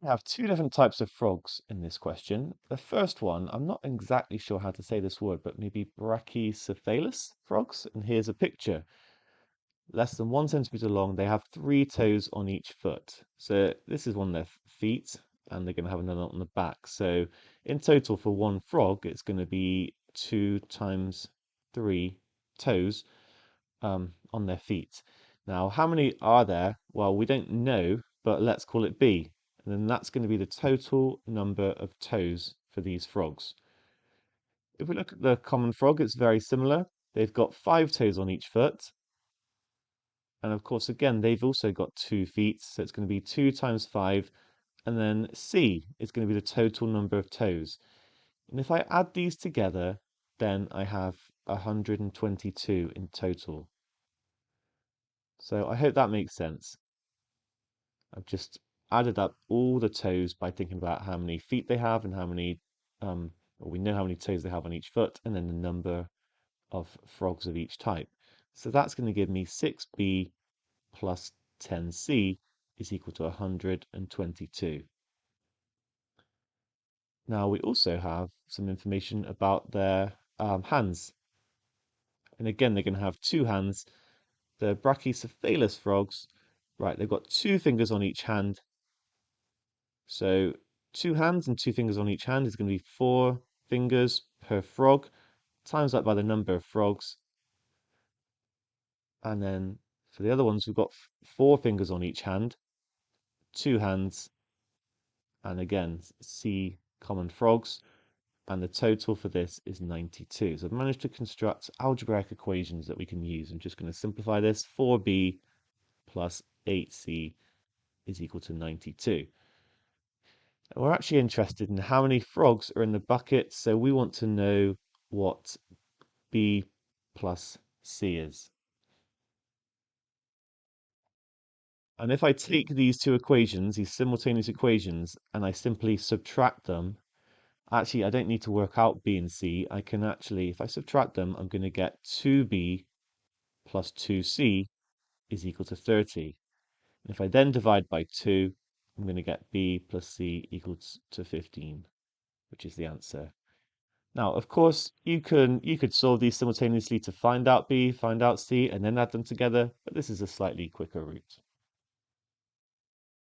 We have two different types of frogs in this question. The first one, I'm not exactly sure how to say this word, but maybe brachycephalus frogs. And here's a picture. Less than 1 centimeter long, they have 3 toes on each foot. So this is one of their feet, and they're going to have another on the back. So in total for one frog, it's going to be 2 times 3 toes on their feet. Now, how many are there? Well, we don't know, but let's call it B. And then that's going to be the total number of toes for these frogs. If we look at the common frog, it's very similar. They've got 5 toes on each foot. And of course, again, they've also got 2 feet. So it's going to be 2 times 5. And then C is going to be the total number of toes. And if I add these together, then I have 122 in total. So I hope that makes sense. I've just added up all the toes by thinking about how many feet they have and how many, or we know how many toes they have on each foot, and then the number of frogs of each type. So that's going to give me 6b plus 10c is equal to 122. Now we also have some information about their hands. And again, they're going to have 2 hands. The brachycephalus frogs, right, they've got 2 fingers on each hand. So 2 hands and 2 fingers on each hand is going to be 4 fingers per frog. Times that by the number of frogs. And then for the other ones, we've got 4 fingers on each hand, 2 hands, and again, C common frogs. And the total for this is 92. So I've managed to construct algebraic equations that we can use. I'm just going to simplify this. 4b plus 8c is equal to 92. And we're actually interested in how many frogs are in the bucket, so we want to know what b plus c is. And if I take these two equations, these simultaneous equations, and I simply subtract them, actually, I don't need to work out b and c. I can actually, if I subtract them, I'm going to get 2b plus 2c is equal to 30. And if I then divide by 2, I'm going to get b plus c equals to 15, which is the answer. Now, of course, you could solve these simultaneously to find out b, find out c, and then add them together, but this is a slightly quicker route.